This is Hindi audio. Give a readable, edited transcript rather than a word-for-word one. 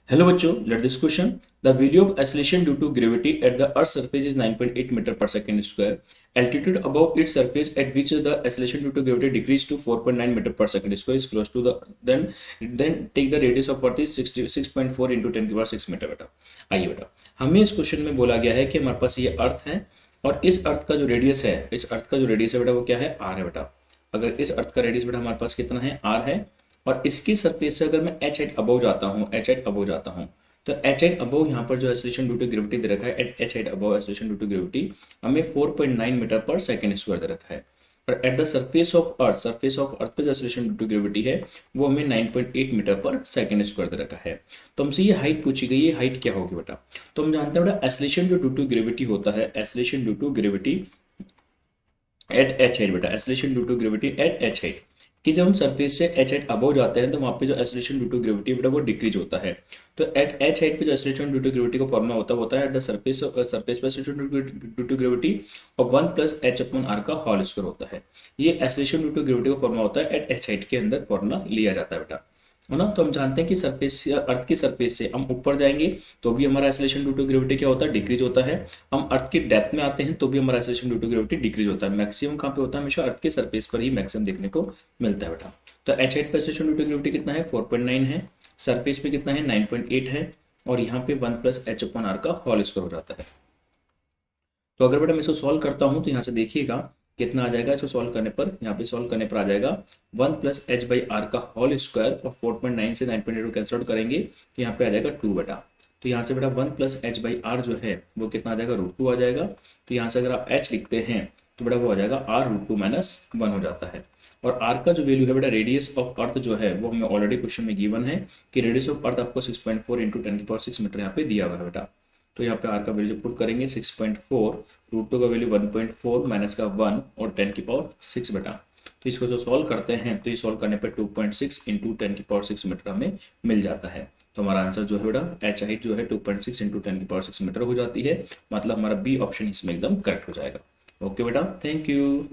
Hello बच्चों, let this question. The value of acceleration due to gravity at the Earth's surface is 9.8 meter per second square. Altitude above its surface at which the acceleration due to gravity decreased to 4.9 meter per second square is close to the then take the radius of Earth is 66.4 into 10 की पावर 6 मीटर बेटा। आइए बेटा, हमें इस क्वेश्चन में बोला गया है कि हमारे पास ये अर्थ है और इस अर्थ का जो रेडियस है, इस अर्थ का जो रेडियस है बेटा वो क्या है, आर है बेटा। अगर इस अर्थ का रेडियस बेटा हमारे पास कितना है, आर है, और इसकी सरफेस से अगर मैं एच एट अबव जाता हूँ, एच एट अबव जाता हूँ, तो एच एट अबव यहाँ पर जो एक्सेलरेशन ड्यू टू ग्रेविटी दे रखा है, H at above acceleration due to gravity हमें 4.9 मीटर पर सेकेंड स्क्वायर दे रखा है। और at the surface of earth, surface of earth पे जो एक्सेलरेशन ड्यू टू ग्रेविटी है वो हमें 9.8 मीटर पर सेकेंड स्क्वायर दे रखा है। तो हमसे ये हाइट पूछी गई है, हाइट क्या होगी बेटा। तो हम जानते हैं बेटा एक्सेलरेशन जो ड्यू टू ग्रेविटी होता है, acceleration due to gravity at H at बेटा, acceleration due to gravity at H at, कि जब हम सरफेस से एच एट अबव जाते हैं तो वहाँ पे जो एक्सेलरेशन ड्यू टू ग्रेविटी बेटा वो डिक्रीज होता है। तो एट एच एट पे जो एक्सेलरेशन ड्यू टू ग्रेविटी का फॉर्मूला होता है एट द सरफेस सरफेस पे एक्सेलरेशन ड्यू टू ग्रेविटी और 1 प्लस एच अपॉन आर का होल स्क्वायर होता है। ये एक्सेलरेशन ड्यू टू ग्रेविटी का फॉर्मूला होता है, एट एच एट के अंदर फॉर्मूला लिया जाता है बेटा, है ना। तो हम जानते हैं कि सरफेस से, अर्थ की सरफेस से हम ऊपर जाएंगे तो भी हमारा एक्सेलरेशन ड्यू टू ग्रेविटी क्या होता है, डिक्रीज होता है। हम अर्थ की डेप्थ में आते हैं तो भी हमारा acceleration due to gravity decrease होता है। मैक्सिमम कहाँ पे होता है, हमेशा अर्थ के सरफेस पर ही मैक्सिमम देखने को मिलता है बेटा। तो एच एट पे एक्सेलरेशन ड्यू टू ग्रेविटी कितना है, 4.9 है, सरफेस पे कितना है, 9.8 है, और यहाँ पे 1 प्लस एच अपॉन आर का होल स्क्वायर हो जाता है। तो अगर बेटा मैं इसको सॉल्व करता हूँ तो यहाँ से देखिएगा कितना आ जाएगा। इसको सॉल्व करने पर, यहाँ पे सॉल्व करने पर आ जाएगा 1 प्लस एच बाई आर का होल स्क्वायर, और 4.9 से 9.8 को कैंसिल आउट करेंगे तो यहाँ पे आ जाएगा 2 बेटा। तो यहाँ से बेटा 1 प्लस एच बाई आर जो है वो कितना आ जाएगा, √2 आ जाएगा। तो यहाँ से अगर आप एच लिखते हैं तो बेटा वो आ जाएगा आर √2 माइनस 1 हो जाता है। और आर का जो वैल्यू है बेटा, रेडियस ऑफ अर्थ जो है वो हमें ऑलरेडी क्वेश्चन में गिवन है कि रेडियस ऑफ अर्थ आपको 6.4 इंटू 10 की पावर 6 मीटर यहाँ पे दिया हुआ है बेटा। तो यहाँ पे आर का वैल्यू पुट करेंगे 6.4, √2 का वैल्यू 1.4 माइनस का 1 और 10 की पावर 6 बेटा। तो इसको जो सॉल्व करते हैं तो ये सॉल्व करने पर 2.6 इंटू 10 की पावर 6 मीटर हमें मिल जाता है। तो हमारा आंसर जो है बेटा एच हाइट जो है 2.6 इंटू 10 की पावर 6 मीटर हो जाती है। मतलब हमारा बी ऑप्शन इसमें एकदम करेक्ट हो जाएगा। ओके बेटा, थैंक यू।